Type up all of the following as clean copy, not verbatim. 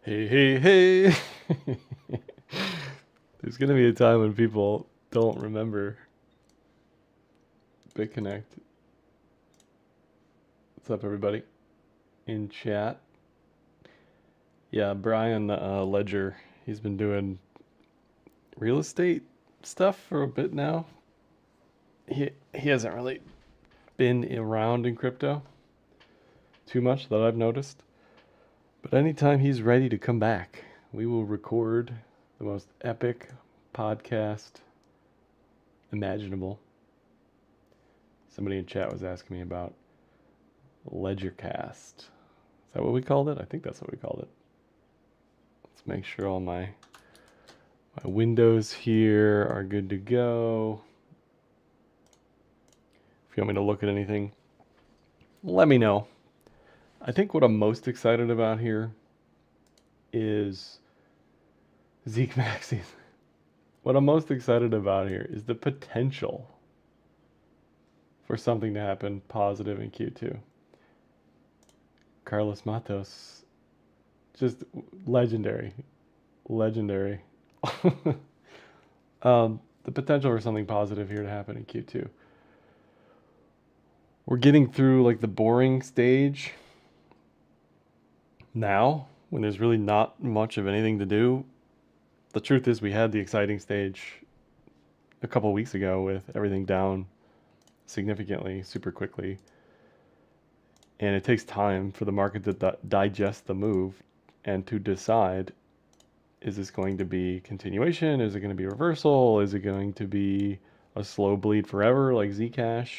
Hey, hey, hey. There's going to be a time when people don't remember BitConnect. What's up, everybody? In chat. Yeah, Brian Ledger, he's been doing real estate stuff for a bit now. He hasn't really been around in crypto too much that I've noticed. But anytime he's ready to come back, we will record the most epic podcast imaginable. Somebody in chat was asking me about Ledgercast. Is that what we called it? I think that's what we called it. Let's make sure all my windows here are good to go. If you want me to look at anything, let me know. I think what I'm most excited about here is Zeke Maxey. What I'm most excited about here is the potential for something to happen positive in Q2. Carlos Matos, just legendary. The potential for something positive here to happen in Q2. We're getting through like the boring stage now when there's really not much of anything to do. The truth is we had the exciting stage a couple weeks ago with everything down significantly, super quickly. And it takes time for the market to digest the move and to decide, is this going to be continuation? Is it going to be reversal? Is it going to be a slow bleed forever like Zcash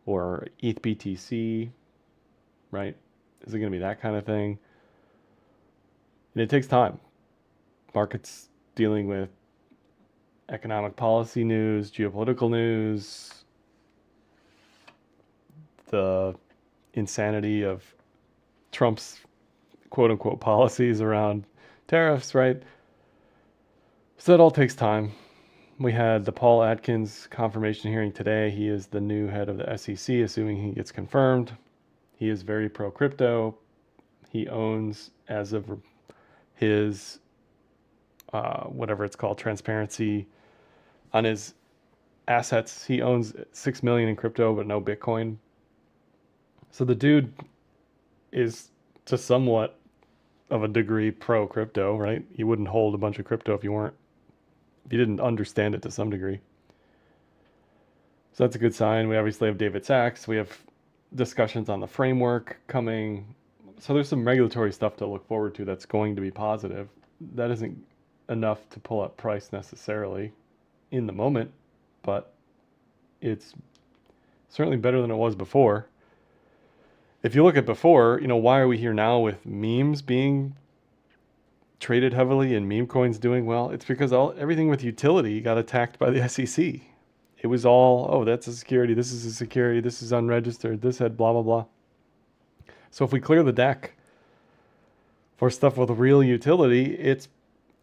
or ETH BTC, right? Is it going to be that kind of thing? And it takes time. Markets dealing with economic policy news, geopolitical news, the insanity of Trump's quote unquote policies around tariffs, right? So that all takes time. We had the Paul Atkins confirmation hearing today. He is the new head of the SEC, assuming he gets confirmed. He is very pro crypto. He owns, as of his whatever it's called, transparency on his assets, he owns 6 million in crypto but no Bitcoin. So the dude is to somewhat of a degree pro crypto, right? You wouldn't hold a bunch of crypto if you didn't understand it to some degree. So that's a good sign. We obviously have David Sachs. We have discussions on the framework coming. So there's some regulatory stuff to look forward to that's going to be positive. That isn't enough to pull up price necessarily in the moment, but it's certainly better than it was before. If you look at before, why are we here now with memes being traded heavily and meme coins doing well? It's because everything with utility got attacked by the SEC. It was all, oh, that's a security, this is a security, this is unregistered, this had blah, blah, blah. So if we clear the deck for stuff with real utility, it's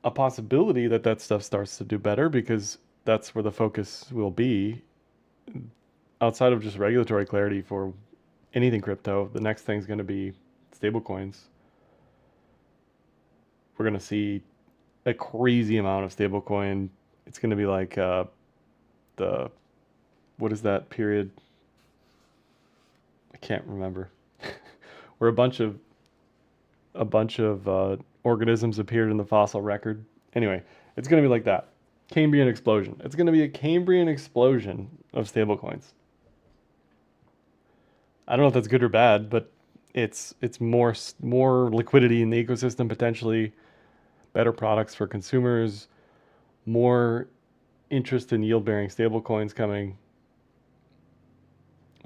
a possibility that stuff starts to do better because that's where the focus will be. Outside of just regulatory clarity for anything crypto, the next thing's going to be stablecoins. We're going to see a crazy amount of stablecoin. It's going to be like what is that period? I can't remember. Where a bunch of organisms appeared in the fossil record. Anyway, it's going to be like that. Cambrian explosion. It's going to be a Cambrian explosion of stablecoins. I don't know if that's good or bad, but it's more liquidity in the ecosystem, potentially better products for consumers, more interest in yield-bearing stablecoins coming.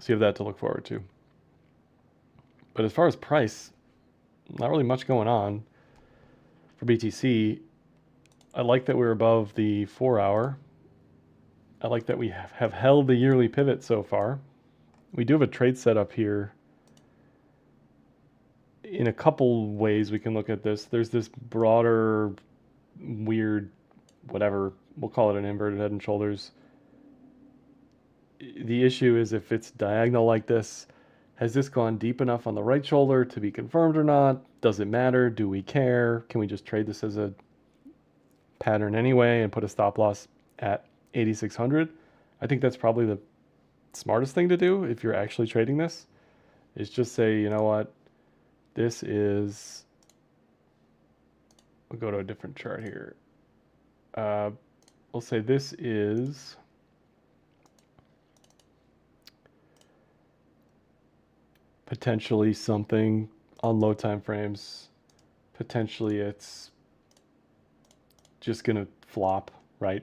So you have that to look forward to. But as far as price, not really much going on for BTC. I like that we're above the 4-hour. I like that we have held the yearly pivot so far. We do have a trade setup here. In a couple ways we can look at this. There's this broader, weird, whatever, we'll call it an inverted head and shoulders. The issue is if it's diagonal like this, Has this gone deep enough on the right shoulder to be confirmed or not? Does it matter? Do we care? Can we just trade this as a pattern anyway and put a stop loss at 8,600? I think that's probably the smartest thing to do if you're actually trading this, is just say, you know what, this is, we'll go to a different chart here. We'll say this is potentially something on low time frames. Potentially it's just gonna flop, right?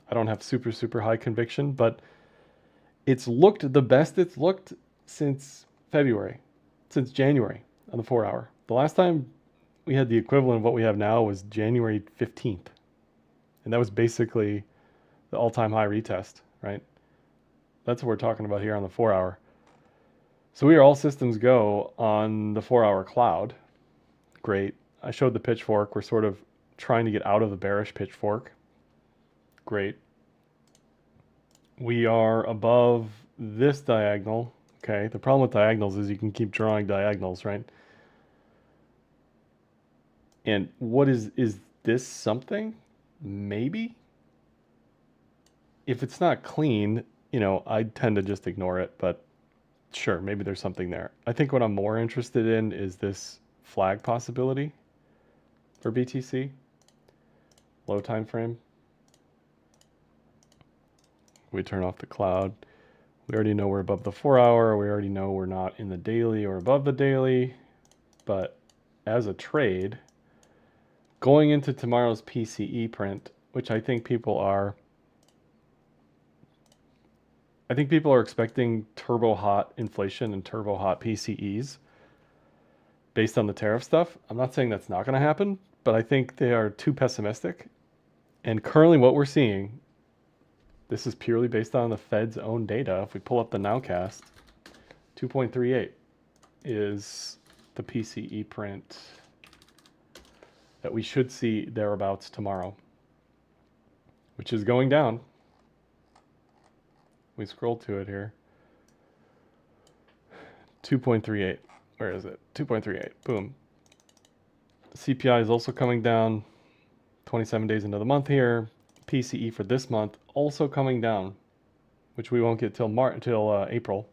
I don't have super high conviction, but it's looked the best it's looked since February, since January on the 4 hour. The last time we had the equivalent of what we have now was January 15th. And that was basically the all-time high retest, right? That's what we're talking about here on the 4 hour. So we are all systems go on the 4 hour cloud. Great. I showed the pitchfork. We're sort of trying to get out of the bearish pitchfork. Great. We are above this diagonal. Okay. The problem with diagonals is you can keep drawing diagonals, right? And what is this something? Maybe. If it's not clean, you know, I tend to just ignore it, but sure, maybe there's something there. I think what I'm more interested in is this flag possibility for BTC. Low time frame. We turn off the cloud. We already know we're above the 4 hour. We already know we're not in the daily or above the daily. But as a trade, going into tomorrow's PCE print, which I think people are expecting turbo hot inflation and turbo hot PCEs based on the tariff stuff. I'm not saying that's not going to happen, but I think they are too pessimistic. And currently what we're seeing, this is purely based on the Fed's own data. If we pull up the nowcast, 2.38 is the PCE print that we should see thereabouts tomorrow, which is going down. We scroll to it here. 2.38. Where is it? 2.38. Boom. CPI is also coming down. 27 days into the month here. PCE for this month also coming down, which we won't get till April.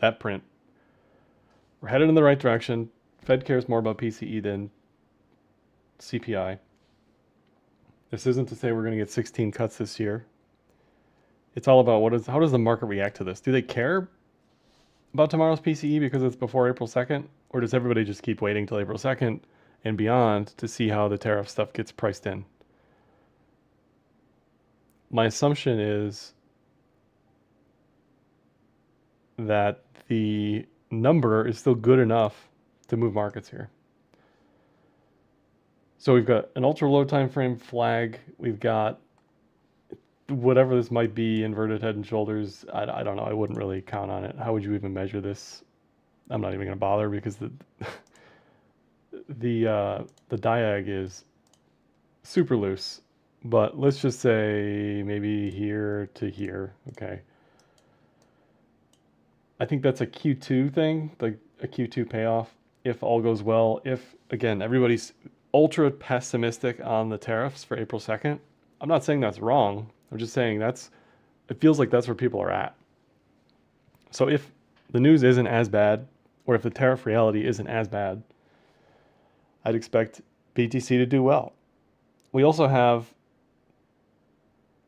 That print. We're headed in the right direction. Fed cares more about PCE than CPI. This isn't to say we're going to get 16 cuts this year. It's all about how does the market react to this? Do they care about tomorrow's PCE because it's before April 2nd? Or does everybody just keep waiting till April 2nd and beyond to see how the tariff stuff gets priced in? My assumption is that the number is still good enough to move markets here. So we've got an ultra low time frame flag. We've got whatever this might be, inverted head and shoulders. I don't know. I wouldn't really count on it. How would you even measure this? I'm not even going to bother because the diag is super loose. But let's just say maybe here to here. Okay. I think that's a Q2 thing, like a Q2 payoff, if all goes well. If, again, everybody's ultra pessimistic on the tariffs for April 2nd, I'm not saying that's wrong. I'm just saying it feels like that's where people are at. So if the news isn't as bad, or if the tariff reality isn't as bad, I'd expect BTC to do well. We also have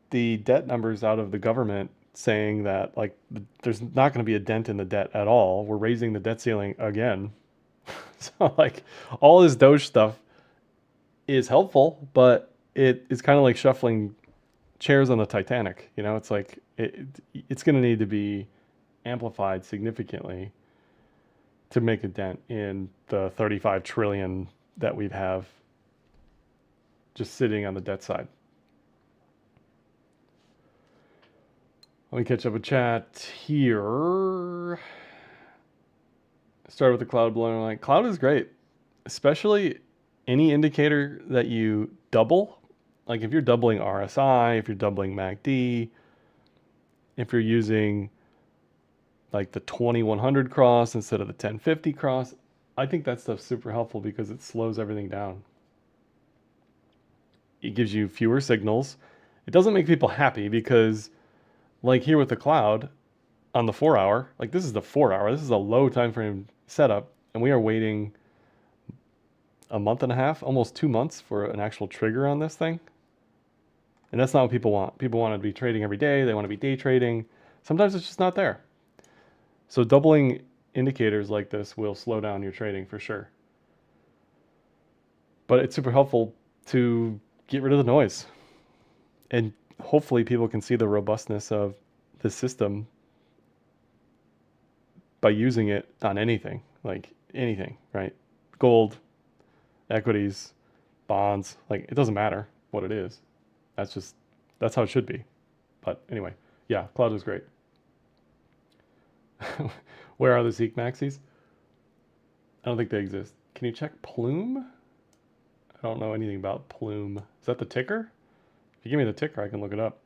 the debt numbers out of the government saying that like there's not going to be a dent in the debt at all. We're raising the debt ceiling again. So like all this Doge stuff is helpful, but it is kind of like shuffling chairs on the Titanic. You know, it's like it's going to need to be amplified significantly to make a dent in the 35 trillion that we have just sitting on the debt side. Let me catch up with chat here. Start with the cloud blowing line. Cloud is great, especially any indicator that you double. Like if you're doubling RSI, if you're doubling MACD, if you're using like the 2100 cross instead of the 1050 cross. I think that stuff's super helpful because it slows everything down. It gives you fewer signals. It doesn't make people happy because, like here with the cloud on the 4 hour, like this is the 4 hour, this is a low time frame setup, and we are waiting a month and a half, almost 2 months for an actual trigger on this thing. And that's not what people want. People want to be trading every day. They want to be day trading. Sometimes it's just not there. So doubling indicators like this will slow down your trading for sure. But it's super helpful to get rid of the noise. And hopefully people can see the robustness of the system by using it on anything, like anything, right? Gold, equities, bonds, like it doesn't matter what it is. That's how it should be. But anyway, yeah, cloud is great. Where are the Zeek Maxis? I don't think they exist. Can you check Plume? I don't know anything about Plume. Is that the ticker? If you give me the ticker, I can look it up.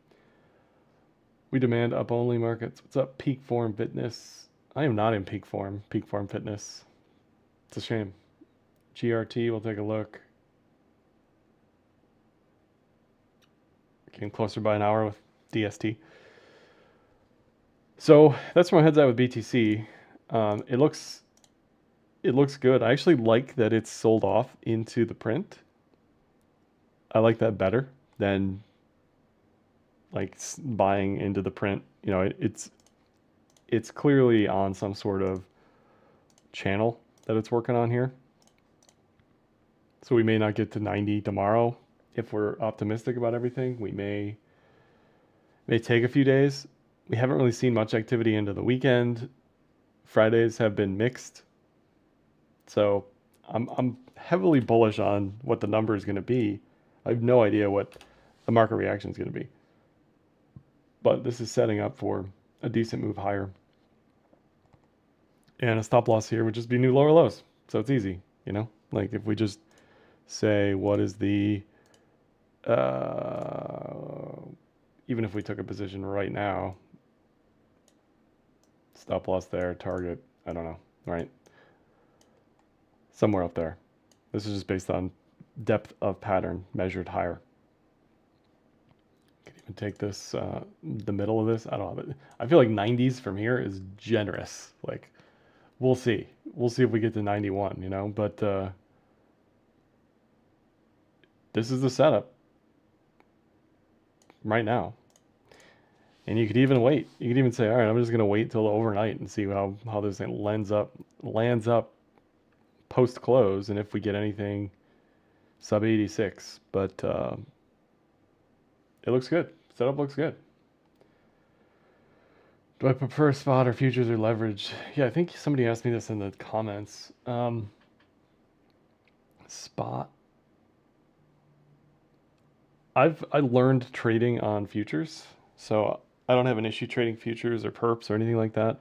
We demand up only markets. What's up, Peak Form Fitness? I am not in Peak Form Fitness. It's a shame. GRT, we'll take a look. Getting closer by an hour with DST. So that's where my head's at with BTC. It looks good. I actually like that it's sold off into the print. I like that better than like buying into the print. You know, it's clearly on some sort of channel that it's working on here. So we may not get to 90 tomorrow if we're optimistic about everything. We may take a few days. We haven't really seen much activity into the weekend. Fridays have been mixed. So I'm heavily bullish on what the number is going to be. I have no idea what the market reaction is going to be. But this is setting up for a decent move higher. And a stop loss here would just be new lower lows. So it's easy, you know? Like if we just say what is the even if we took a position right now, stop loss there, target, I don't know, right? Somewhere up there. This is just based on depth of pattern measured higher. Can even take this, the middle of this. I don't know. I feel like 90s from here is generous. Like, we'll see. We'll see if we get to 91, you know? But this is the setup right now. And you could even wait. You could even say, all right, I'm just going to wait till overnight and see how this thing lands up post close, and if we get anything sub 86. But it looks good. Setup looks good. Do I prefer spot or futures or leverage? Yeah, I think somebody asked me this in the comments. Spot. I learned trading on futures, so I don't have an issue trading futures or perps or anything like that.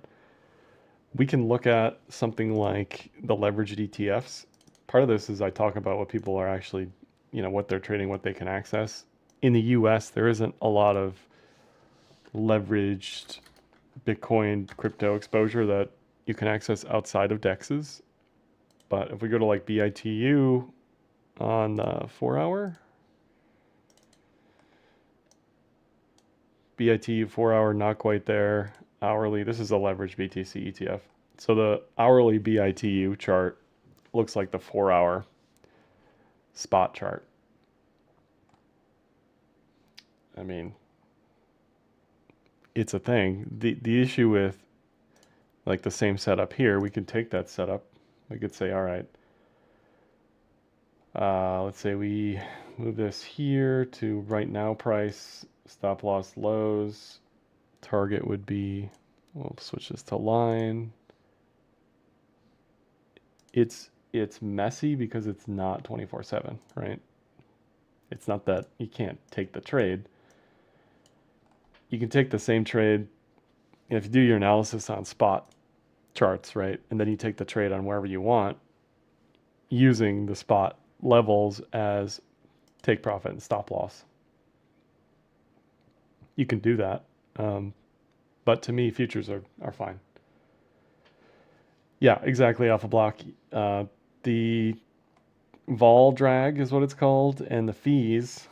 We can look at something like the leveraged ETFs. Part of this is I talk about what people are actually, you know, what they're trading, what they can access. In the US, there isn't a lot of leveraged Bitcoin crypto exposure that you can access outside of DEXs. But if we go to like BITU on the 4 hour, BITU 4 hour, not quite there. Hourly, this is a leveraged BTC ETF. So the hourly BITU chart looks like the 4 hour spot chart. I mean, it's a thing. The issue with like the same setup here, we could take that setup. We could say, all right, let's say we move this here to right now price, stop loss lows. Target would be, we'll switch this to line. It's messy because it's not 24/7, right? It's not that you can't take the trade. You can take the same trade if you do your analysis on spot charts, right? And then you take the trade on wherever you want using the spot levels as take profit and stop loss. You can do that. But to me, futures are fine. Yeah, exactly. Alpha block. The vol drag is what it's called, and the fees,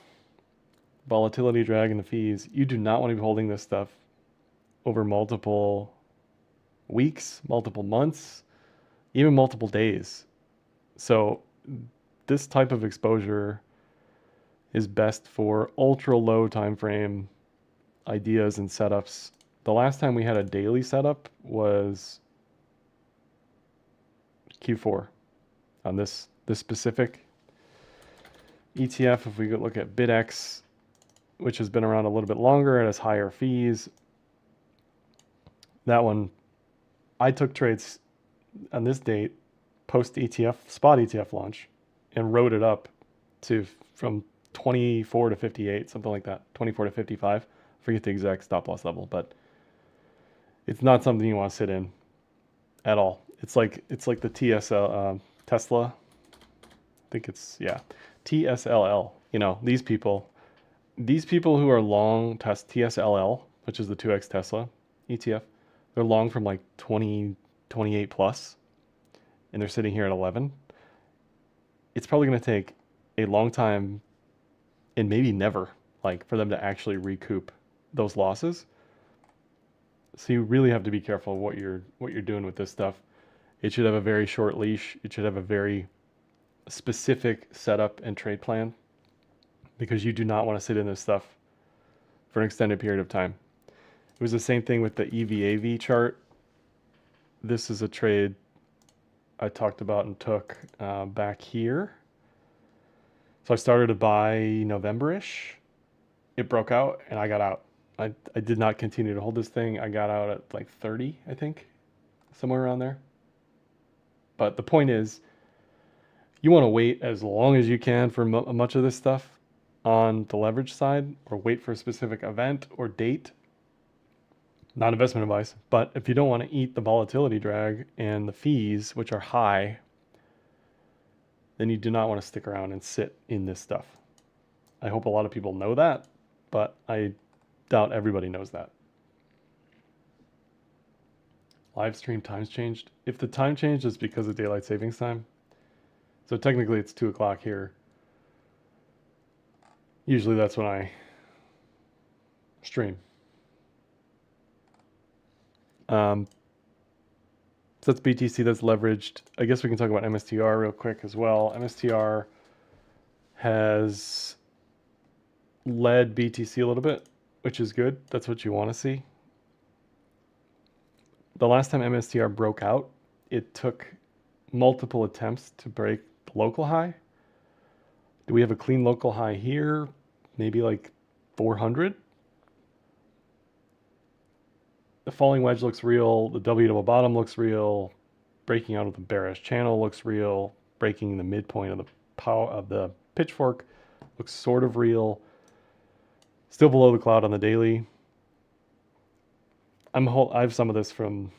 volatility drag and the fees. You do not want to be holding this stuff over multiple weeks, multiple months, even multiple days. So this type of exposure is best for ultra low time frame ideas and setups. The last time we had a daily setup was Q4 on this specific ETF. If we go look at BitX, which has been around a little bit longer and has higher fees, that one I took trades on this date post ETF spot ETF launch and wrote it up to from 24 to 58, something like that, 24 to 55. Forget the exact stop loss level, but it's not something you want to sit in at all. It's like the TSL Tesla. I think it's TSLL. You know, these people who are long test TSLL, which is the 2x Tesla ETF, they're long from like 20, 28 plus, and they're sitting here at 11. It's probably going to take a long time and maybe never, like, for them to actually recoup those losses. So you really have to be careful what you're doing with this stuff. It should have a very short leash. It should have a very specific setup and trade plan, because you do not want to sit in this stuff for an extended period of time. It was the same thing with the EVAV chart. This is a trade I talked about and took back here. So I started to buy November-ish. It broke out and I got out. I did not continue to hold this thing. I got out at like 30, I think, somewhere around there. But the point is, you want to wait as long as you can for much of this stuff on the leverage side, or wait for a specific event or date. Not investment advice, but if you don't want to eat the volatility drag and the fees, which are high, then you do not want to stick around and sit in this stuff. I hope a lot of people know that, but I doubt everybody knows that. Live stream times changed. If the time changed, it's because of daylight savings time. So technically it's 2 o'clock here. Usually that's when I stream. So that's BTC, that's leveraged. I guess we can talk about MSTR real quick as well. MSTR has led BTC a little bit, which is good. That's what you want to see. The last time MSTR broke out, it took multiple attempts to break the local high. Do we have a clean local high here? Maybe like 400. The falling wedge looks real. The W double bottom looks real. Breaking out of the bearish channel looks real. Breaking the midpoint of the power of the pitchfork looks sort of real. Still below the cloud on the daily. I have some of this from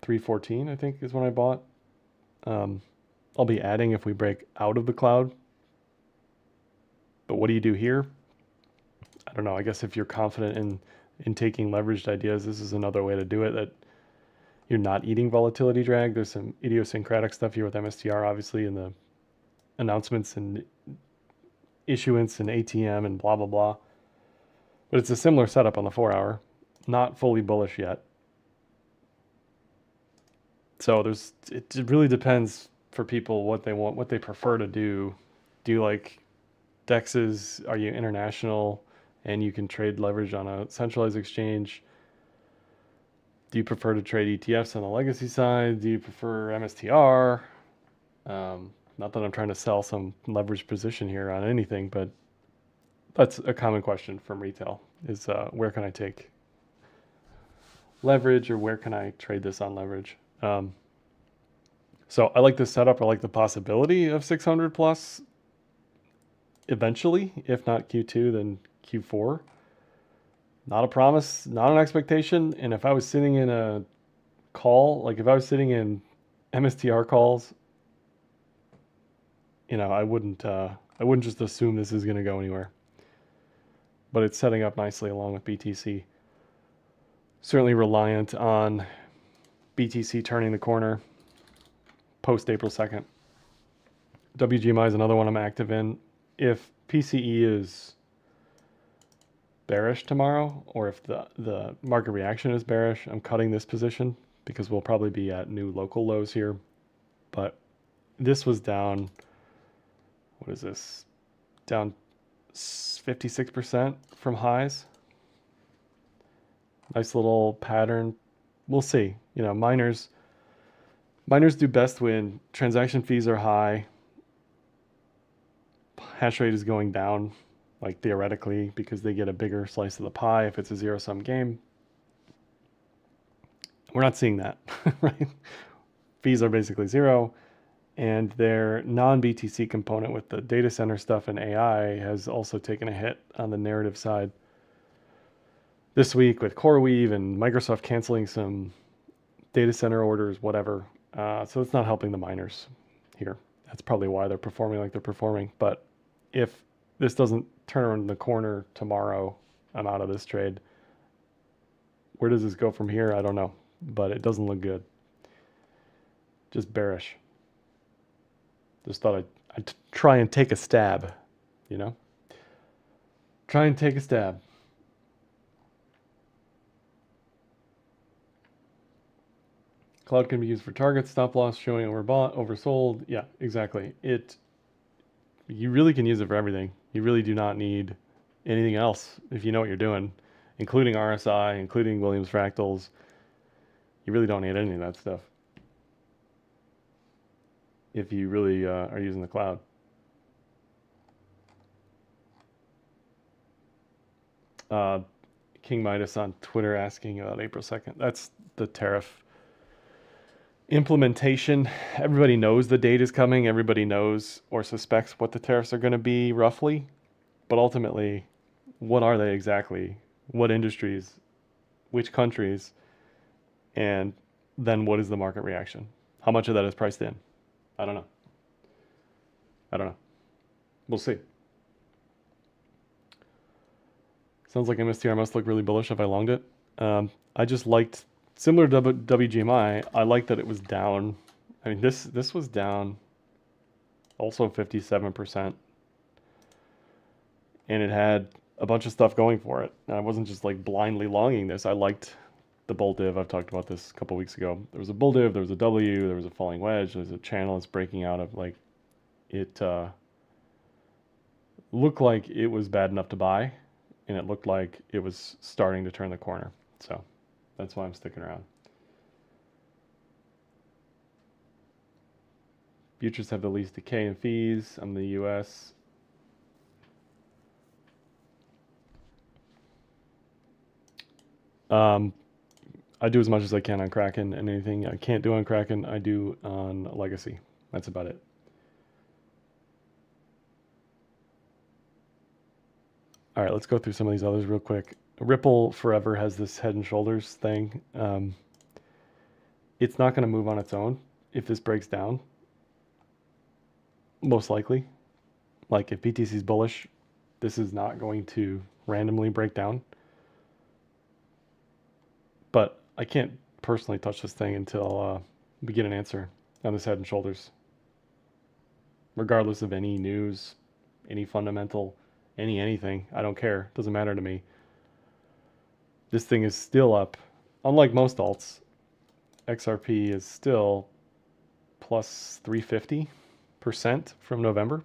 314, I think, is when I bought. I'll be adding if we break out of the cloud. But what do you do here? I don't know. I guess if you're confident in taking leveraged ideas, this is another way to do it, that you're not eating volatility drag. There's some idiosyncratic stuff here with MSTR, obviously, in the announcements and issuance and ATM and blah, blah, blah. But it's a similar setup on the 4-hour. Not fully bullish yet. So it really depends for people what they want, what they prefer to do. Do you like DEXs? Are you international and you can trade leverage on a centralized exchange? Do you prefer to trade ETFs on the legacy side? Do you prefer MSTR? Not that I'm trying to sell some leverage position here on anything, but that's a common question from retail is where can I take leverage, or where can I trade this on leverage? So I like this setup. I like the possibility of 600 plus eventually. If not Q2, then Q4. Not a promise, not an expectation. And if I was sitting in a call, like if I was sitting in MSTR calls, I wouldn't just assume this is going to go anywhere. But it's setting up nicely along with BTC. Certainly reliant on BTC turning the corner post April 2nd. WGMI is another one I'm active in. If PCE is bearish tomorrow, or if the market reaction is bearish, I'm cutting this position because we'll probably be at new local lows here. But this was down, what is this? Down 56% from highs. Nice little pattern. We'll see. You know, miners do best when transaction fees are high, hash rate is going down, like theoretically, because they get a bigger slice of the pie if it's a zero-sum game. We're not seeing that, right? Fees are basically zero, and their non-BTC component with the data center stuff and AI has also taken a hit on the narrative side this week with CoreWeave and Microsoft canceling some data center orders, whatever. So it's not helping the miners here. That's probably why they're performing like they're performing. But if this doesn't turn the corner tomorrow, I'm out of this trade. Where does this go from here? I don't know, but it doesn't look good. Just bearish. Just thought I'd try and take a stab, you know? Try and take a stab. Cloud can be used for target stop loss, showing overbought, oversold. Yeah, exactly. You really can use it for everything. You really do not need anything else if you know what you're doing, including RSI, including Williams fractals. You really don't need any of that stuff if you really are using the cloud. King Midas on Twitter asking about April 2nd. That's the tariff implementation. Everybody knows the date is coming. Everybody knows or suspects what the tariffs are going to be roughly. But ultimately, what are they exactly? What industries? Which countries? And then what is the market reaction? How much of that is priced in? I don't know. We'll see. Sounds like MSTR must look really bullish if I longed it. I just liked, similar to WGMI, I liked that it was down. I mean, this was down also 57%. And it had a bunch of stuff going for it. And I wasn't just like blindly longing this. I liked the bull div. I've talked about this a couple weeks ago. There was a bull div, there was a W, there was a falling wedge, there's a channel that's breaking out of, like, it looked like it was bad enough to buy, and it looked like it was starting to turn the corner. So that's why I'm sticking around. Futures have the least decay in fees. I'm in the US. I do as much as I can on Kraken, and anything I can't do on Kraken, I do on Legacy. That's about it. All right, let's go through some of these others real quick. Ripple forever has this head and shoulders thing. It's not going to move on its own if this breaks down. Most likely. Like if BTC is bullish, this is not going to randomly break down. But I can't personally touch this thing until we get an answer on this head and shoulders. Regardless of any news, any fundamental, anything, I don't care. Doesn't matter to me. This thing is still up. Unlike most alts, XRP is still plus 350% from November.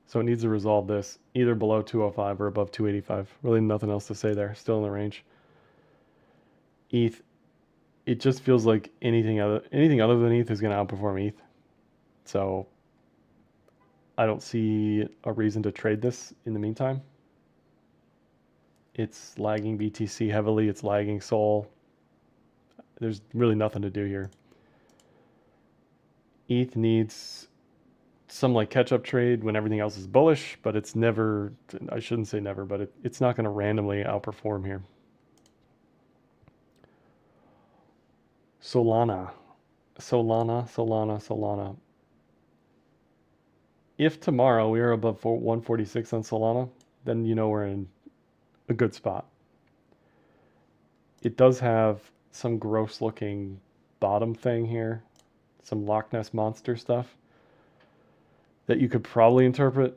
So it needs to resolve this either below 205 or above 285. Really nothing else to say there. Still in the range. ETH, it just feels like anything other than ETH is going to outperform ETH. So I don't see a reason to trade this in the meantime. It's lagging BTC heavily. It's lagging Sol. There's really nothing to do here. ETH needs some like catch-up trade when everything else is bullish, but it's never, I shouldn't say never, but it's not going to randomly outperform here. Solana. If tomorrow we are above 146 on Solana, then you know we're in a good spot. It does have some gross looking bottom thing here, some Loch Ness Monster stuff that you could probably interpret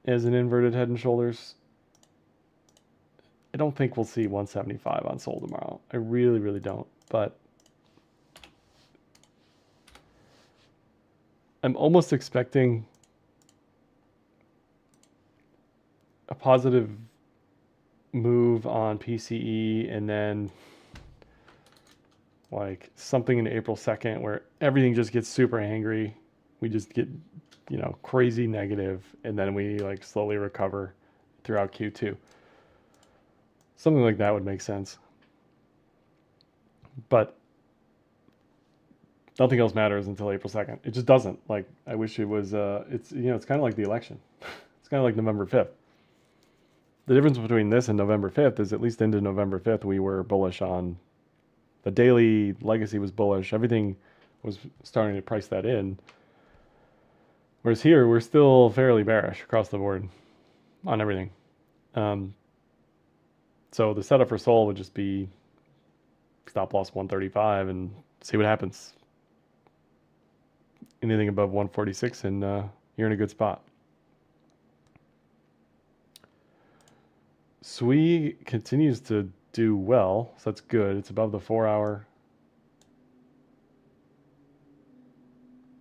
as an inverted Head and Shoulders. I don't think we'll see 175 on Sol tomorrow. I really, really don't. But I'm almost expecting a positive move on PCE and then like something in April 2nd where everything just gets super angry. We just get, crazy negative, and then we like slowly recover throughout Q2. Something like that would make sense. But nothing else matters until April 2nd. It just doesn't. Like, I wish it was, it's kind of like the election. It's kind of like November 5th. The difference between this and November 5th is at least into November 5th, we were bullish on the daily. Legacy was bullish. Everything was starting to price that in. Whereas here, we're still fairly bearish across the board on everything. So the setup for Sol would just be stop loss 135 and see what happens. Anything above 146 and you're in a good spot. SWE continues to do well, so that's good. It's above the 4-hour.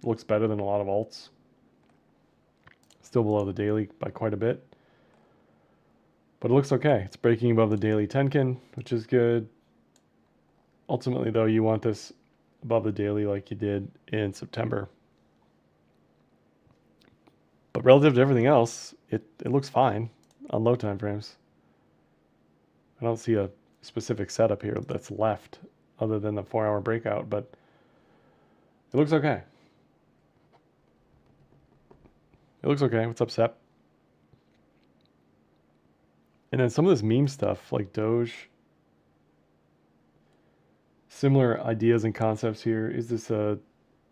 Looks better than a lot of alts. Still below the daily by quite a bit. But it looks okay. It's breaking above the daily Tenkin, which is good. Ultimately, though, you want this above the daily like you did in September. But relative to everything else, it looks fine on low time frames. I don't see a specific setup here that's left other than the 4-hour breakout, but it looks okay. It looks okay. What's up, Sep? And then some of this meme stuff like Doge. Similar ideas and concepts here. Is this a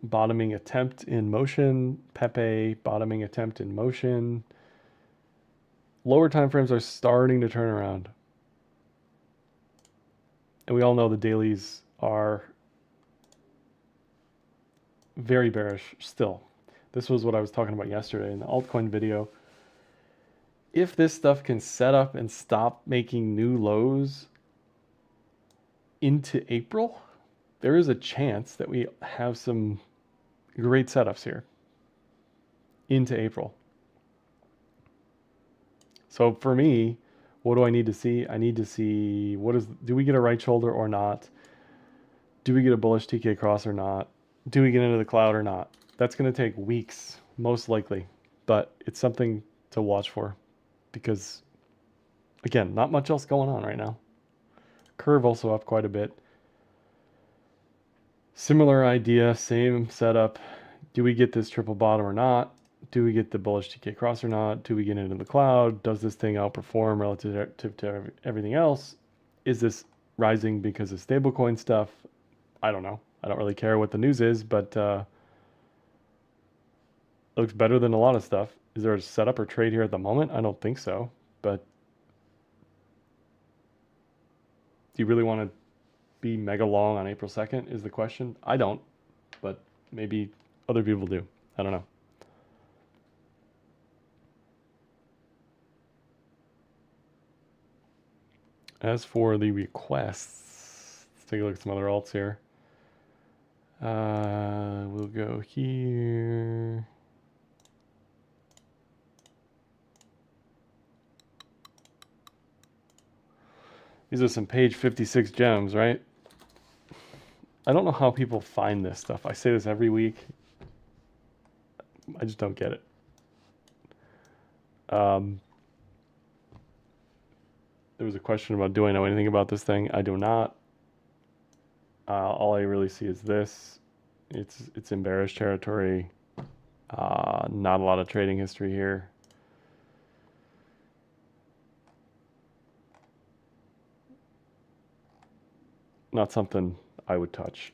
bottoming attempt in motion? Pepe, bottoming attempt in motion. Lower time frames are starting to turn around. And we all know the dailies are very bearish still. This was what I was talking about yesterday in the altcoin video. If this stuff can set up and stop making new lows into April, there is a chance that we have some great setups here into April. So for me, what do I need to see? I need to see do we get a right shoulder or not? Do we get a bullish TK cross or not? Do we get into the cloud or not? That's going to take weeks, most likely, but it's something to watch for because, again, not much else going on right now. Curve also up quite a bit. Similar idea, same setup. Do we get this triple bottom or not? Do we get the bullish TK cross or not? Do we get into the cloud? Does this thing outperform relative to everything else? Is this rising because of stablecoin stuff? I don't know. I don't really care what the news is, but it looks better than a lot of stuff. Is there a setup or trade here at the moment? I don't think so, but do you really want to be mega long on April 2nd is the question. I don't, but maybe other people do. I don't know. As for the requests, let's take a look at some other alts here. We'll go here. These are some page 56 gems, right? I don't know how people find this stuff. I say this every week. I just don't get it. There was a question about, do I know anything about this thing? I do not. All I really see is this. It's in bearish territory. Not a lot of trading history here. Not something I would touch.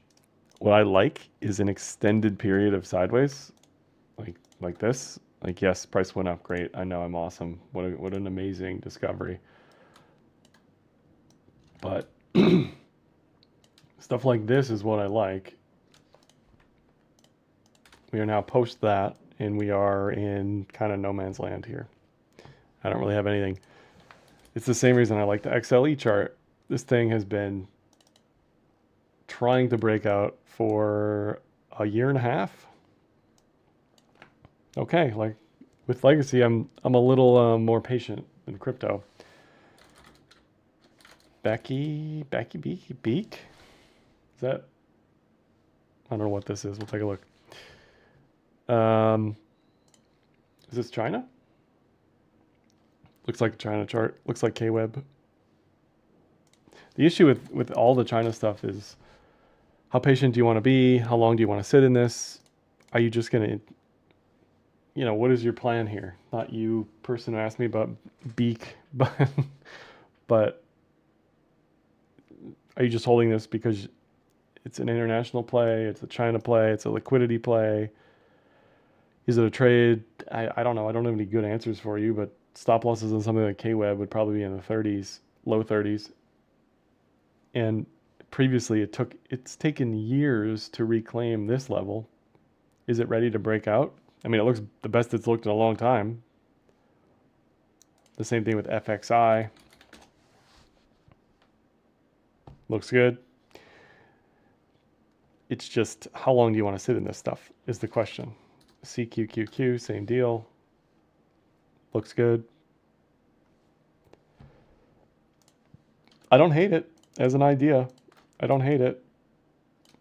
What I like is an extended period of sideways, like this. Like, yes, price went up, great. I know, I'm awesome. What an amazing discovery. But Stuff like this is what I like. We are now post that, and we are in kind of no man's land here. I don't really have anything. It's the same reason I like the XLE chart. This thing has been trying to break out for a year and a half. Okay, like with legacy, I'm a little more patient than crypto. Becky Beak? Is that? I don't know what this is. We'll take a look. Is this China? Looks like a China chart. Looks like KWeb. The issue with all the China stuff is how patient do you want to be? How long do you want to sit in this? Are you just going to, what is your plan here? Not you, person who asked me about Beak, but are you just holding this because it's an international play, it's a China play, it's a liquidity play? Is it a trade? I don't know. I don't have any good answers for you, but stop losses on something like KWeb would probably be in the 30s, low 30s. And previously it's taken years to reclaim this level. Is it ready to break out? I mean, it looks the best it's looked in a long time. The same thing with FXI. Looks good. It's just, how long do you want to sit in this stuff is the question. CQQQ, same deal. Looks good. I don't hate it as an idea. I don't hate it.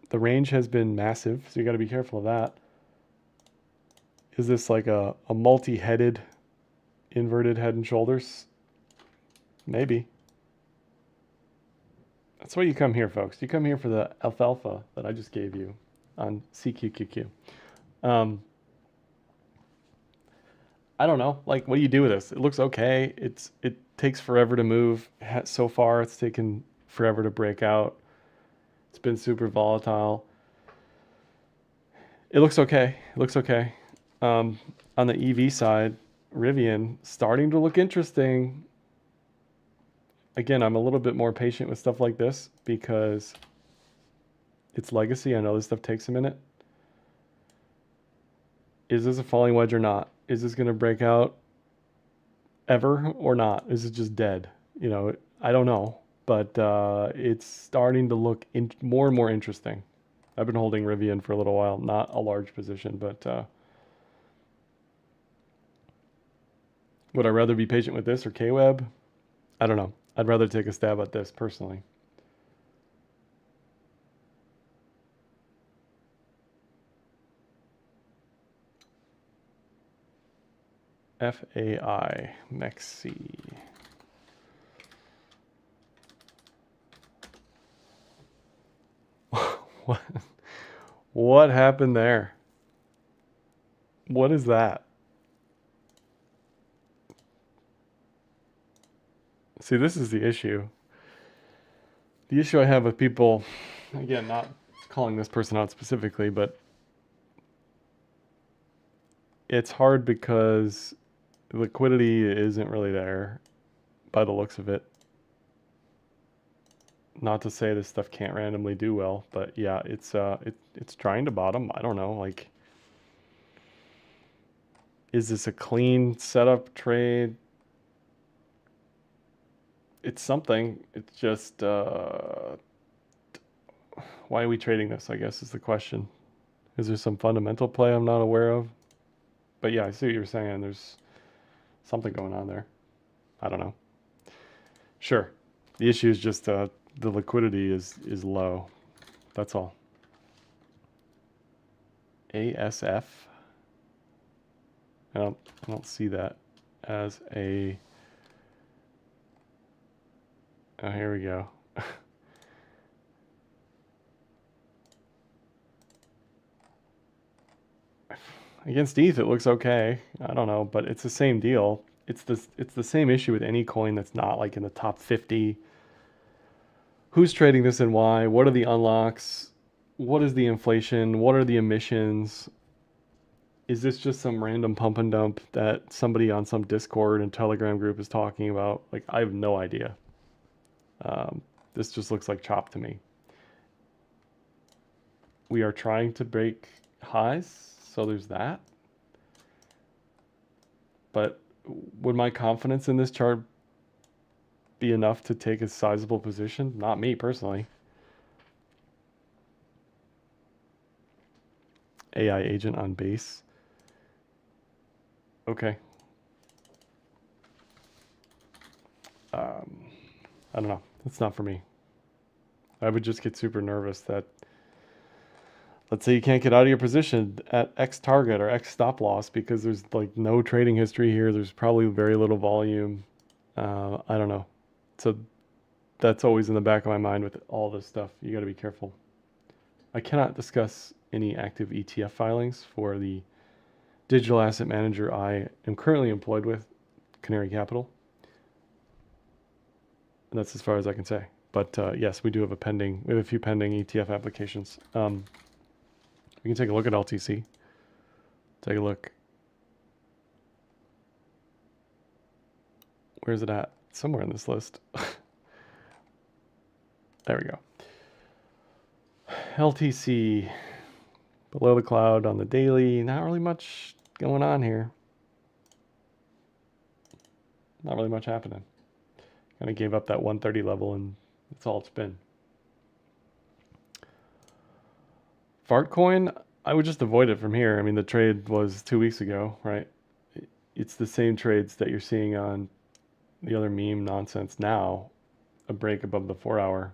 The range has been massive, so you got to be careful of that. Is this like a multi-headed inverted head and shoulders? Maybe. That's why you come here, folks. You come here for the alfalfa that I just gave you on CQQQ. I don't know. Like, what do you do with this? It looks okay. It takes forever to move. So far, it's taken forever to break out. It's been super volatile. It looks okay. It looks okay. On the EV side, Rivian starting to look interesting. Again, I'm a little bit more patient with stuff like this because it's legacy. I know this stuff takes a minute. Is this a falling wedge or not? Is this going to break out ever or not? Is it just dead? I don't know, but it's starting to look more and more interesting. I've been holding Rivian for a little while, not a large position, but would I rather be patient with this or KWeb? I don't know. I'd rather take a stab at this personally. FAI, Mexi. What happened there? What is that? See, this is the issue. The issue I have with people, again, not calling this person out specifically, but it's hard because liquidity isn't really there by the looks of it. Not to say this stuff can't randomly do well, but yeah, it's trying to bottom. I don't know, like, is this a clean setup trade? It's something. It's just why are we trading this, I guess, is the question. Is there some fundamental play I'm not aware of? But yeah, I see what you're saying. There's something going on there. I don't know. Sure. The issue is just the liquidity is low. That's all. ASF. I don't see that as a. Oh, here we go. Against ETH, it looks okay. I don't know, but it's the same deal. It's the same issue with any coin that's not like in the top 50. Who's trading this and why? What are the unlocks? What is the inflation? What are the emissions? Is this just some random pump and dump that somebody on some Discord and Telegram group is talking about? Like, I have no idea. This just looks like chop to me. We are trying to break highs, so there's that. But would my confidence in this chart be enough to take a sizable position? Not me personally. AI agent on base. Okay. I don't know. It's not for me. I would just get super nervous that, let's say you can't get out of your position at X target or X stop loss because there's like no trading history here. There's probably very little volume. I don't know. So that's always in the back of my mind with all this stuff. You got to be careful. I cannot discuss any active ETF filings for the digital asset manager I am currently employed with, Canary Capital. And that's as far as I can say. But yes, we do have we have a few pending ETF applications. We can take a look at LTC. Take a look. Where's it at? Somewhere in this list. There we go. LTC, below the cloud on the daily. Not really much going on here. Not really much happening. Kind of gave up that 130 level and that's all it's been. Fartcoin, I would just avoid it from here. I mean, the trade was 2 weeks ago, right? It's the same trades that you're seeing on the other meme nonsense now. A break above the 4 hour.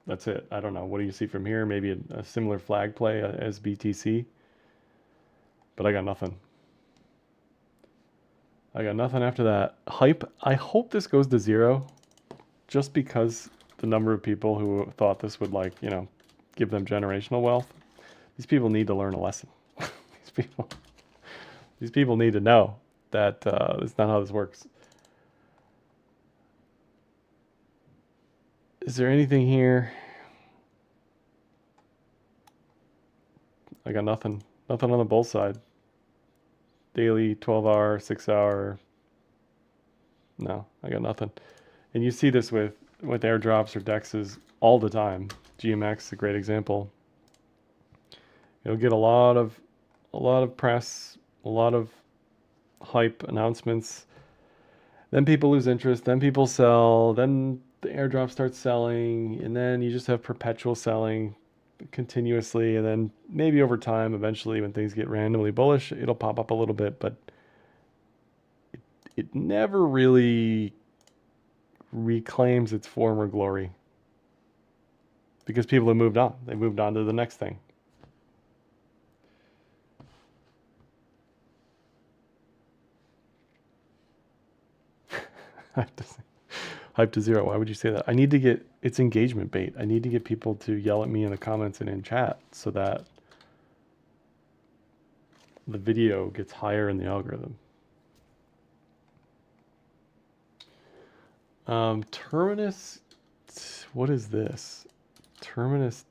That's it. I don't know. What do you see from here? Maybe a similar flag play as BTC. But I got nothing. I got nothing after that. Hype, I hope this goes to zero just because the number of people who thought this would, like, you know, give them generational wealth. These people need to learn a lesson. These people need to know that it's not how this works. Is there anything here? I got nothing. Nothing on the bull side. Daily, 12-hour, 6-hour. No, I got nothing. And you see this with airdrops or dexes all the time. GMX is a great example. It'll get a lot of press, a lot of hype announcements. Then people lose interest. Then people sell. Then the airdrop starts selling, and then you just have perpetual selling continuously. And then maybe over time, eventually, when things get randomly bullish, it'll pop up a little bit, but it never really reclaims its former glory because people have moved on. They moved on to the next thing. Hype to zero. Why would you say that? I need to get, it's engagement bait. I need to get people to yell at me in the comments and in chat so that the video gets higher in the algorithm. Terminus, what is this? Terminus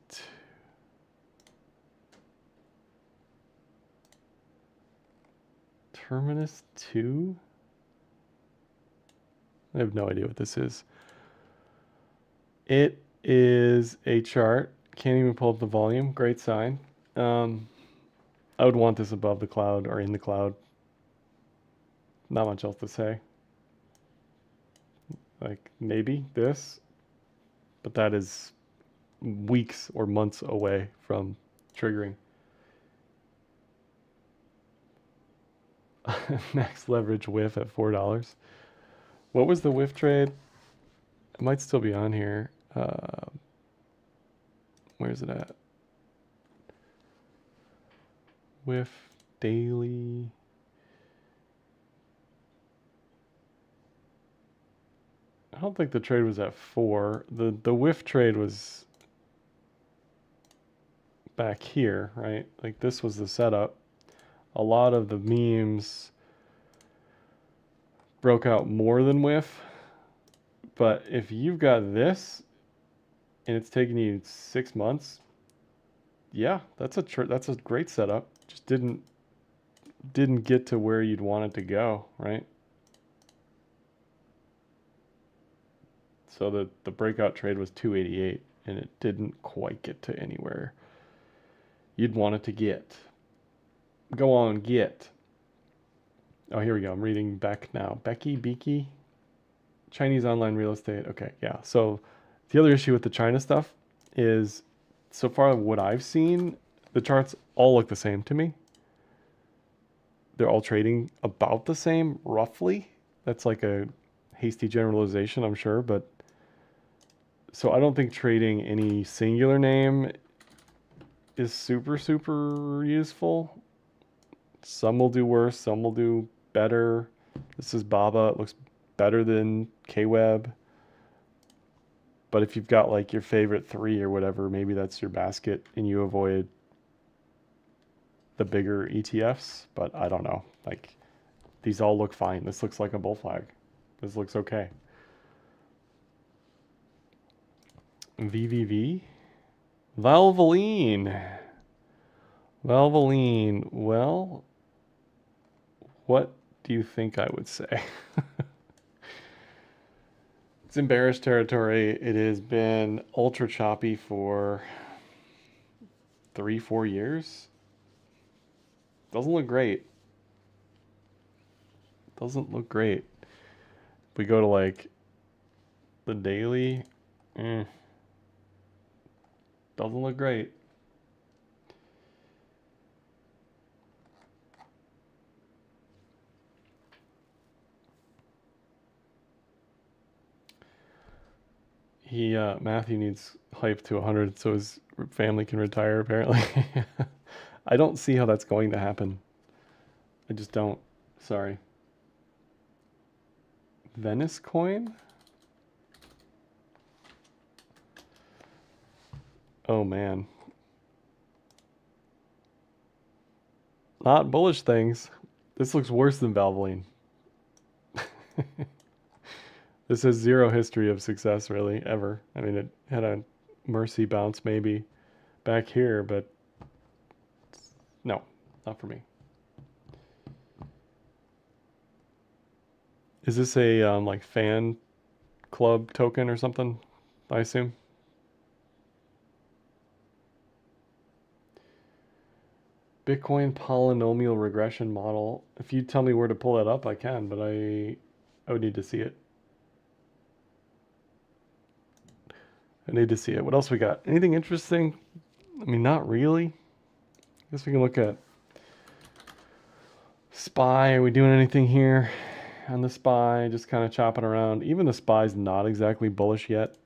2? I have no idea what this is. It is a chart. Can't even pull up the volume. Great sign. I would want this above the cloud or in the cloud. Not much else to say. Like maybe this, but that is weeks or months away from triggering. Max leverage whiff at $4. What was the whiff trade? It might still be on here. Where's it at? Whiff daily. I don't think the trade was at 4. The whiff trade was back here, right? Like this was the setup. A lot of the memes broke out more than whiff. But if you've got this and it's taking you 6 months, yeah, that's a great setup. Just didn't get to where you'd want it to go, right? So the breakout trade was 288 and it didn't quite get to anywhere you'd want it to get. Go on, get. Oh, here we go. I'm reading Beck now. Becky, Chinese online real estate. Okay, yeah. So the other issue with the China stuff is, so far what I've seen, the charts all look the same to me. They're all trading about the same, roughly. That's like a hasty generalization, I'm sure, but so I don't think trading any singular name is super useful. Some will do worse, some will do better. This is Baba. It looks better than KWeb. But if you've got like your favorite 3 or whatever, maybe that's your basket and you avoid the bigger ETFs. But I don't know. Like, these all look fine. This looks like a bull flag. This looks okay. VVV. Valvoline. Well, what do you think I would say? It's in bearish territory. It has been ultra choppy for 3-4 years. Doesn't look great. Doesn't look great. If we go to like the daily, doesn't look great. Matthew needs hype to 100 so his family can retire, apparently. I don't see how that's going to happen. I just don't. Sorry. Venice coin? Oh man. Not bullish things. This looks worse than Valvoline. This has zero history of success, really, ever. I mean, it had a mercy bounce maybe back here, but no, not for me. Is this a like fan club token or something, I assume? Bitcoin polynomial regression model. If you tell me where to pull that up, I can, but I would need to see it. I need to see it. What else we got? Anything interesting? I mean, not really. I guess we can look at SPY. Are we doing anything here on the SPY? Just kind of chopping around. Even the SPY's not exactly bullish yet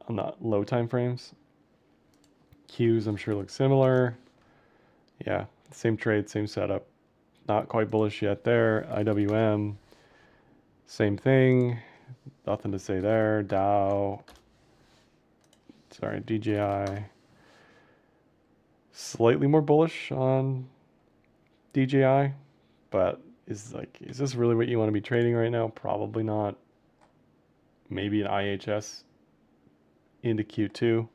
on the low time frames. Qs, I'm sure, look similar. Yeah, same trade, same setup. Not quite bullish yet there. IWM, same thing. Nothing to say there. Dow. Sorry, DJI. Slightly more bullish on DJI, but is this really what you want to be trading right now? Probably not. Maybe an IHS into Q2.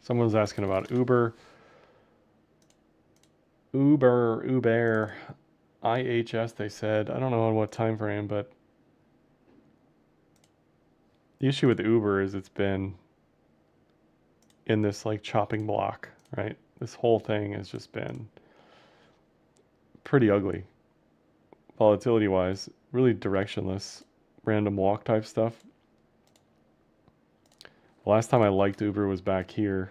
Someone was asking about Uber. Uber, IHS, they said. I don't know on what time frame, but the issue with Uber is it's been in this like chopping block, right? This whole thing has just been pretty ugly, volatility wise, really directionless, random walk type stuff. The last time I liked Uber was back here.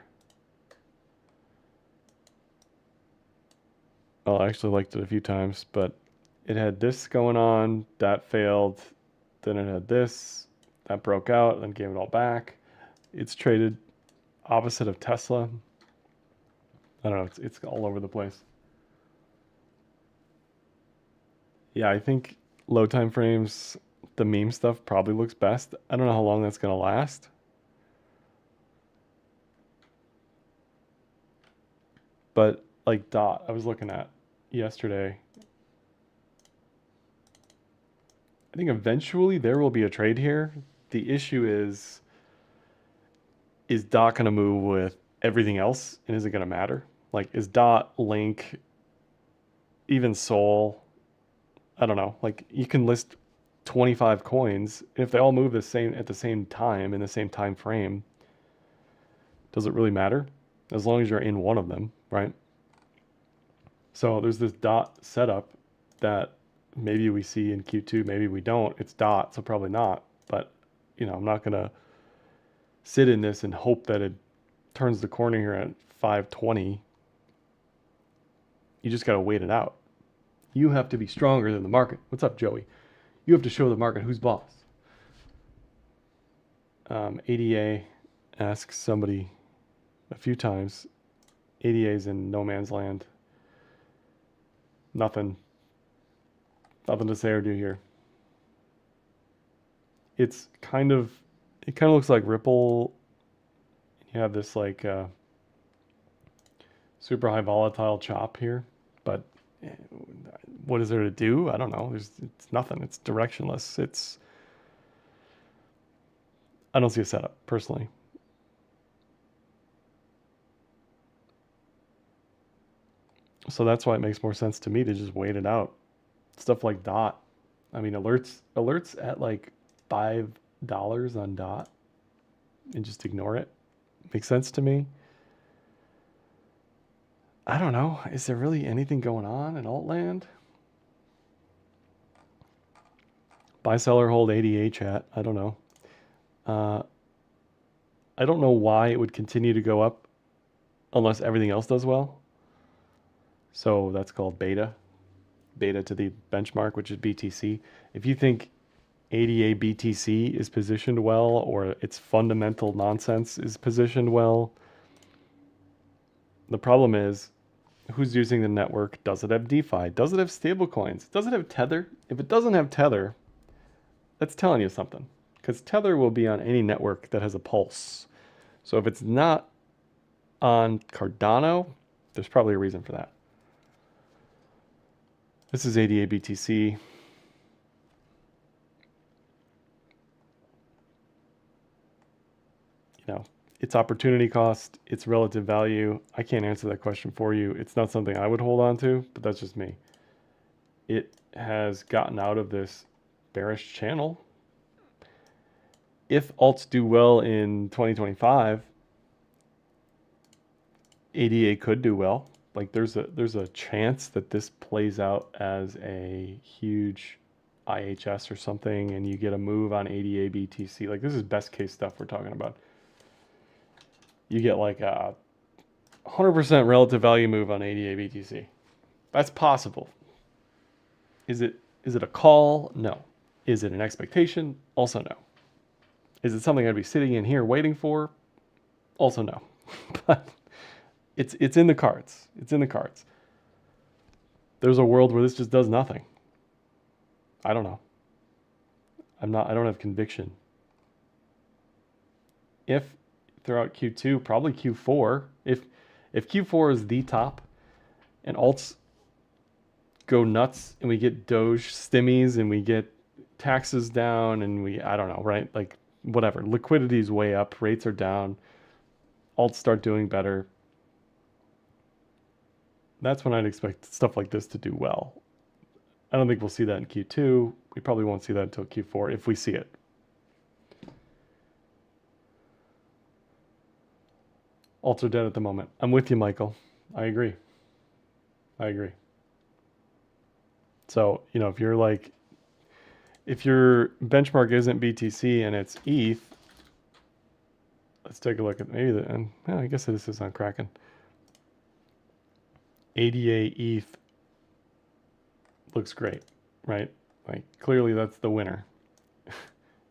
Well, I actually liked it a few times, but it had this going on, that failed, then it had this, that broke out, then gave it all back. It's traded opposite of Tesla. I don't know, it's all over the place. Yeah, I think low time frames, the meme stuff probably looks best. I don't know how long that's going to last. But like DOT, I was looking at yesterday. I think eventually there will be a trade here. The issue is DOT going to move with everything else, and is it going to matter? Like, is DOT, Link, even Sol? I don't know. Like, you can list 25 coins. And if they all move at the same time, in the same time frame, does it really matter? As long as you're in one of them, right? So there's this dot setup that maybe we see in Q2, maybe we don't. It's dot, so probably not. But, I'm not going to sit in this and hope that it turns the corner here at 520. You just got to wait it out. You have to be stronger than the market. What's up, Joey? You have to show the market who's boss. ADA asks somebody a few times. ADA's in no man's land. Nothing to say or do here. It kind of looks like Ripple. You have this like super high volatile chop here, but what is there to do? I don't know. It's nothing. It's directionless. I don't see a setup personally. So that's why it makes more sense to me to just wait it out. Stuff like DOT. I mean, alerts at like $5 on DOT and just ignore it. Makes sense to me. I don't know. Is there really anything going on in Altland? Buy, seller, hold, ADA chat. I don't know. I don't know why it would continue to go up unless everything else does well. So that's called beta to the benchmark, which is BTC. If you think ADA BTC is positioned well, or its fundamental nonsense is positioned well, the problem is who's using the network? Does it have DeFi? Does it have stablecoins? Does it have Tether? If it doesn't have Tether, that's telling you something, because Tether will be on any network that has a pulse. So if it's not on Cardano, there's probably a reason for that. This is ADA BTC. Its opportunity cost, its relative value. I can't answer that question for you. It's not something I would hold on to, but that's just me. It has gotten out of this bearish channel. If alts do well in 2025, ADA could do well. Like there's a chance that this plays out as a huge IHS or something, and you get a move on ADA BTC. Like this is best case stuff we're talking about. You get like a 100% relative value move on ADA BTC. That's possible. Is it a call? No. Is it an expectation? Also no. Is it something I'd be sitting in here waiting for? Also no. But it's in the cards. It's in the cards. There's a world where this just does nothing. I don't know. I don't have conviction. If throughout Q2, probably Q4, if Q4 is the top and alts go nuts and we get Doge stimmies and we get taxes down and I don't know, right? Like whatever, liquidity is way up, rates are down, alts start doing better. That's when I'd expect stuff like this to do well. I don't think we'll see that in Q2. We probably won't see that until Q4 if we see it. Alts are dead at the moment. I'm with you, Michael. I agree. So, if your benchmark isn't BTC and it's ETH, let's take a look at I guess this is on Kraken. ADA ETH looks great, right? Like clearly that's the winner.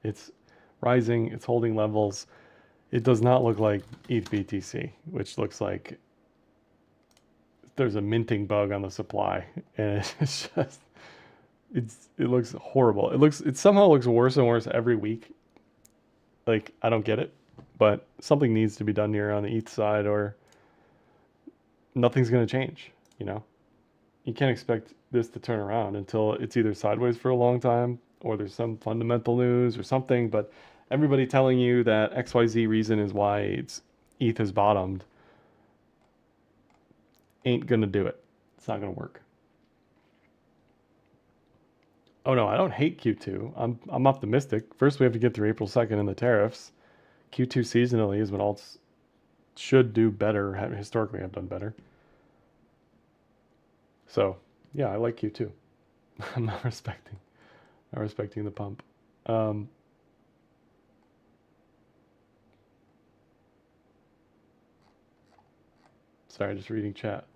It's rising, it's holding levels. It does not look like ETH BTC, which looks like there's a minting bug on the supply, and it's just it looks horrible. It somehow looks worse and worse every week. Like I don't get it, but something needs to be done here on the ETH side, or nothing's going to change. You can't expect this to turn around until it's either sideways for a long time or there's some fundamental news or something. But everybody telling you that XYZ reason is why ETH has bottomed ain't going to do it. It's not going to work. Oh no, I don't hate Q2. I'm optimistic. First, we have to get through April 2nd and the tariffs. Q2 seasonally is when alts should do better. Historically, have done better. So yeah, I like Q2. I'm not respecting the pump. Sorry, just reading chat.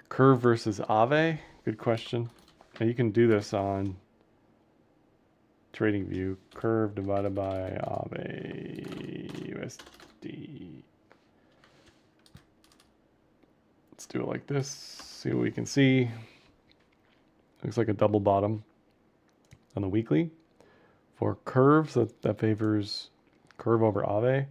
Curve versus Aave? Good question. Now you can do this on TradingView. Curve divided by Aave USD. Let's do it like this. See what we can see. Looks like a double bottom on the weekly. For curves, that favors curve over Aave.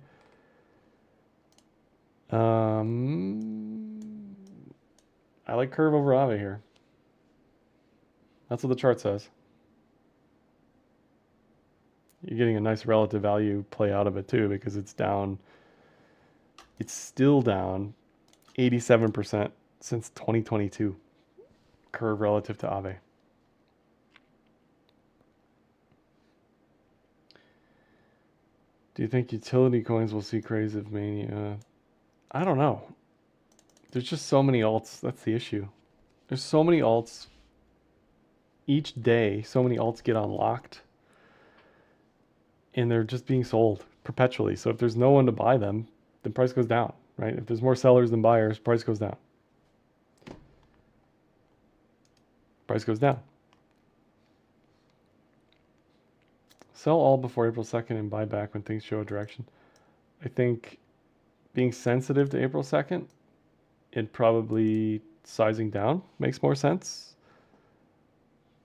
I like curve over Aave here. That's what the chart says. You're getting a nice relative value play out of it too, because it's down. It's still down 87% since 2022. Curve relative to Aave. Do you think utility coins will see craze of mania? I don't know. There's just so many alts. That's the issue. There's so many alts. Each day, so many alts get unlocked. And they're just being sold perpetually. So if there's no one to buy them, then price goes down, right? If there's more sellers than buyers, price goes down. Price goes down. Sell all before April 2nd and buy back when things show a direction. I think being sensitive to April 2nd and probably sizing down makes more sense.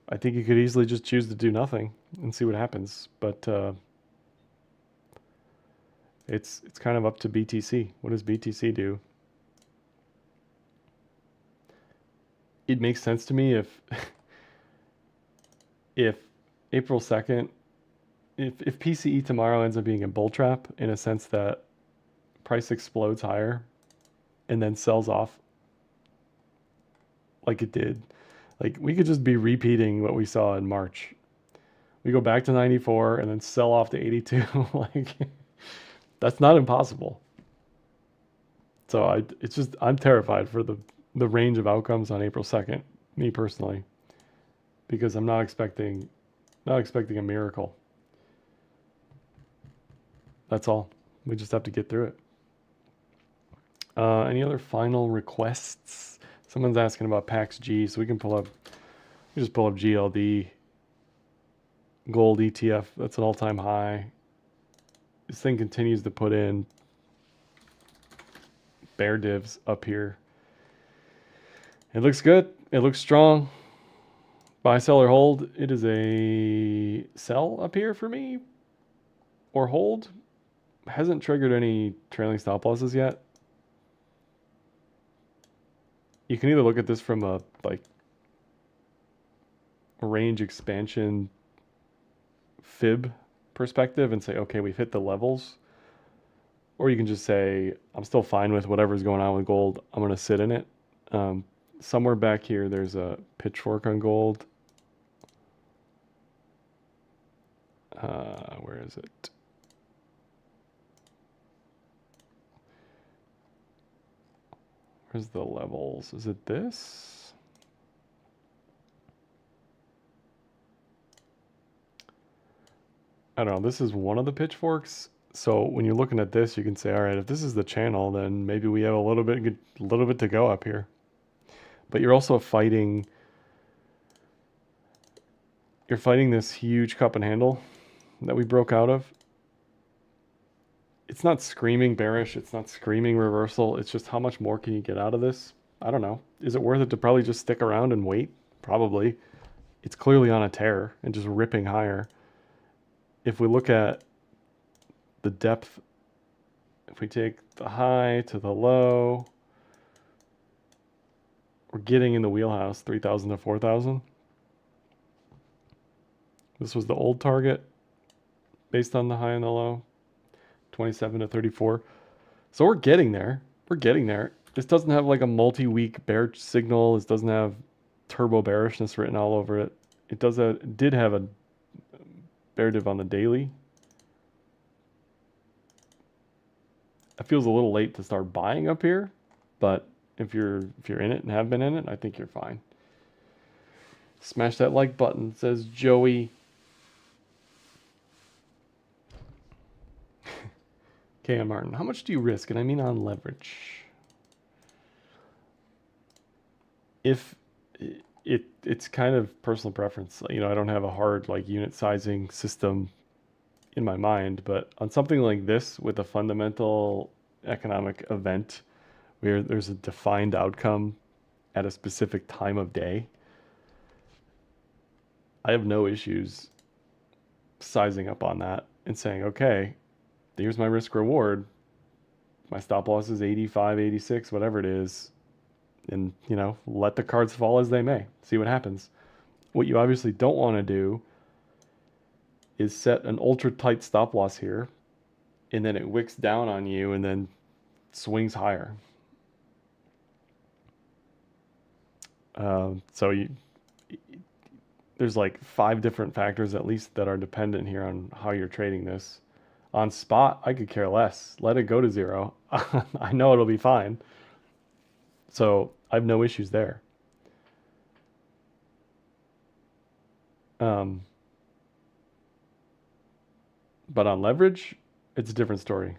I think you could easily just choose to do nothing and see what happens. But it's kind of up to BTC. What does BTC do? It makes sense to me if April 2nd, if PCE tomorrow ends up being a bull trap in a sense that price explodes higher and then sells off like it did. Like we could just be repeating what we saw in March. We go back to 94 and then sell off to 82. Like that's not impossible. So I'm terrified for the range of outcomes on April 2nd, me personally, because I'm not expecting a miracle. That's all. We just have to get through it. Any other final requests? Someone's asking about PAX G, so we just pull up GLD. Gold ETF, that's an all-time high. This thing continues to put in bear divs up here. It looks good. It looks strong. Buy, sell, or hold. It is a sell up here for me. Or hold. Hasn't triggered any trailing stop losses yet. You can either look at this from a range expansion fib perspective and say, okay, we've hit the levels. Or you can just say, I'm still fine with whatever's going on with gold. I'm going to sit in it. Somewhere back here, there's a pitchfork on gold. Where is it? Where's the levels? Is it this? I don't know. This is one of the pitchforks. So when you're looking at this, you can say, all right, if this is the channel, then maybe we have a little bit to go up here. But you're also fighting this huge cup and handle that we broke out of. It's not screaming bearish. It's not screaming reversal. It's just how much more can you get out of this? I don't know. Is it worth it to probably just stick around and wait? Probably. It's clearly on a tear and just ripping higher. If we look at the depth, if we take the high to the low, we're getting in the wheelhouse, 3,000 to 4,000. This was the old target based on the high and the low, 27 to 34. So we're getting there. We're getting there. This doesn't have like a multi-week bear signal. This doesn't have turbo bearishness written all over it. It did have a bear div on the daily. It feels a little late to start buying up here, but if you're in it and have been in it, I think you're fine. Smash that like button, says Joey. KM Martin, how much do you risk? And I mean on leverage. If it's kind of personal preference. You know, I don't have a hard like unit sizing system in my mind, but on something like this with a fundamental economic event where there's a defined outcome at a specific time of day, I have no issues sizing up on that and saying, okay, here's my risk reward. My stop loss is 85, 86, whatever it is. And, you know, let the cards fall as they may. See what happens. What you obviously don't want to do is set an ultra tight stop loss here, and then it wicks down on you and then swings higher. There's like 5 different factors at least that are dependent here on how you're trading this. On spot, I could care less. Let it go to 0. I know it'll be fine. So I have no issues there. But on leverage, it's a different story.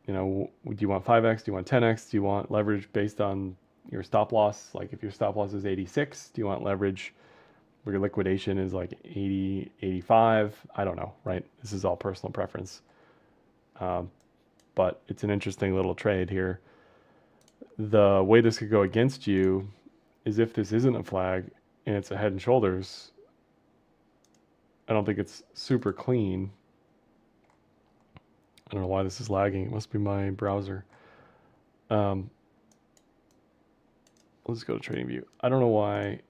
You know, do you want 5x? Do you want 10x? Do you want leverage based on your stop loss? Like if your stop loss is 86, do you want leverage where your liquidation is like 80, 85? I don't know, right? This is all personal preference. But it's an interesting little trade here. The way this could go against you is if this isn't a flag and it's a head and shoulders. I don't think it's super clean. I don't know why this is lagging. It must be my browser. Let's go to TradingView. I don't know why.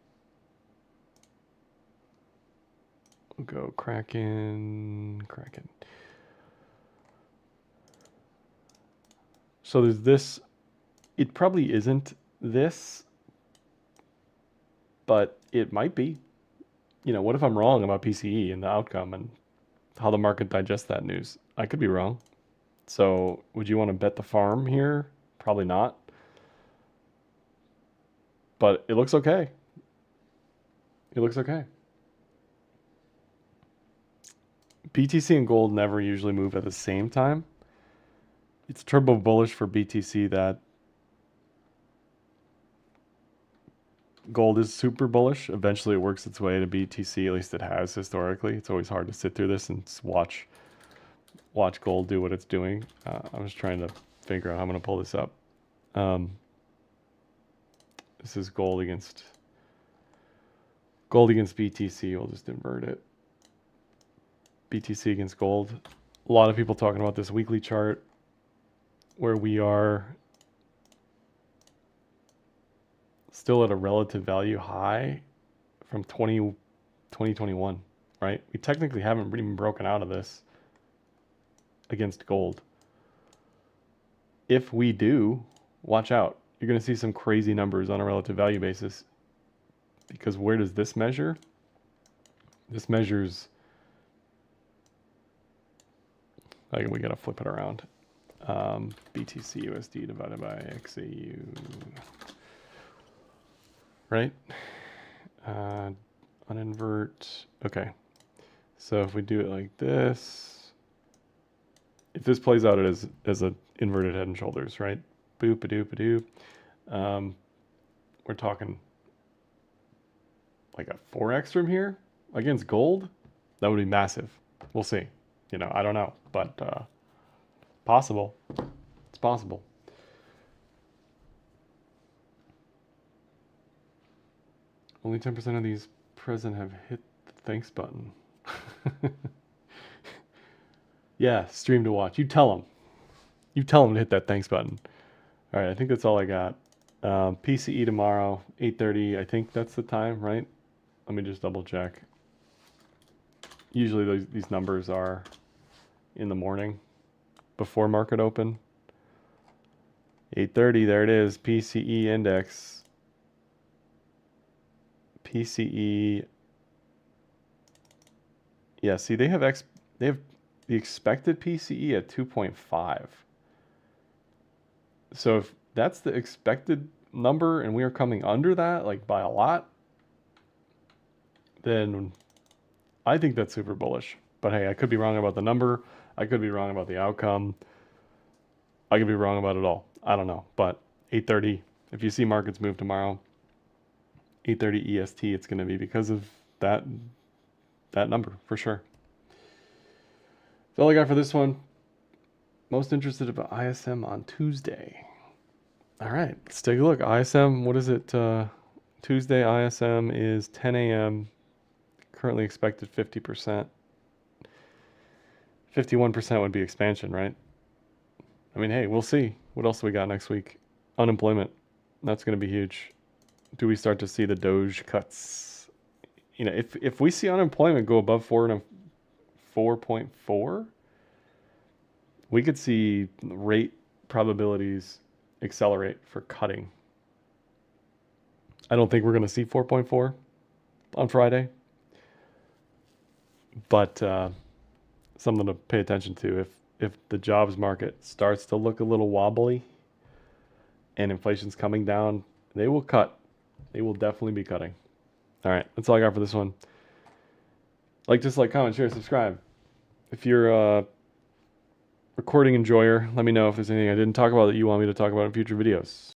We'll go Kraken. So there's this. It probably isn't this, but it might be. You know, what if I'm wrong about PCE and the outcome and how the market digests that news? I could be wrong. So would you want to bet the farm here? Probably not. But it looks okay. It looks okay. BTC and gold never usually move at the same time. It's turbo bullish for BTC that gold is super bullish. Eventually it works its way to BTC, at least it has historically. It's always hard to sit through this and watch gold do what it's doing. I was trying to figure out how I'm going to pull this up. This is gold against BTC. We'll just invert it. BTC against gold. A lot of people talking about this weekly chart where we are still at a relative value high from 2021, right? We technically haven't even broken out of this against gold. If we do, watch out. You're going to see some crazy numbers on a relative value basis. Because where does this measure? This measures, like, we got to flip it around. BTC USD divided by XAU. Right? Uninvert. Okay. So if we do it like this, if this plays out as a inverted head and shoulders, right? Boop-a-doop-a-doop. We're talking like a 4x from here against gold. That would be massive. We'll see. You know, I don't know, but possible. It's possible. Only 10% of these present have hit the thanks button. Yeah, stream to watch. You tell them. You tell them to hit that thanks button. All right, I think that's all I got. PCE tomorrow, 8:30. I think that's the time, right? Let me just double check. Usually these numbers are in the morning before market open. 8:30, there it is. PCE index. PCE Yeah, see, they have the expected PCE at 2.5. So if that's the expected number and we are coming under that, like by a lot, then I think that's super bullish. But hey, I could be wrong about the number. I could be wrong about the outcome. I could be wrong about it all. I don't know. But 8:30, if you see markets move tomorrow, 8:30 EST, it's going to be because of that number for sure. That's all I got for this one. Most interested about ISM on Tuesday. All right, let's take a look. ISM, what is it? Tuesday ISM is 10 a.m. Currently expected 50%. 51% would be expansion, right? I mean, hey, we'll see. What else we got next week? Unemployment. That's going to be huge. Do we start to see the Doge cuts? You know, if we see unemployment go above 4.4, we could see rate probabilities accelerate for cutting. I don't think we're going to see 4.4 on Friday, but something to pay attention to. If the jobs market starts to look a little wobbly and inflation's coming down, they will cut. They will definitely be cutting. All right, that's all I got for this one. Dislike, comment, share, subscribe. If you're a recording enjoyer, let me know if there's anything I didn't talk about that you want me to talk about in future videos.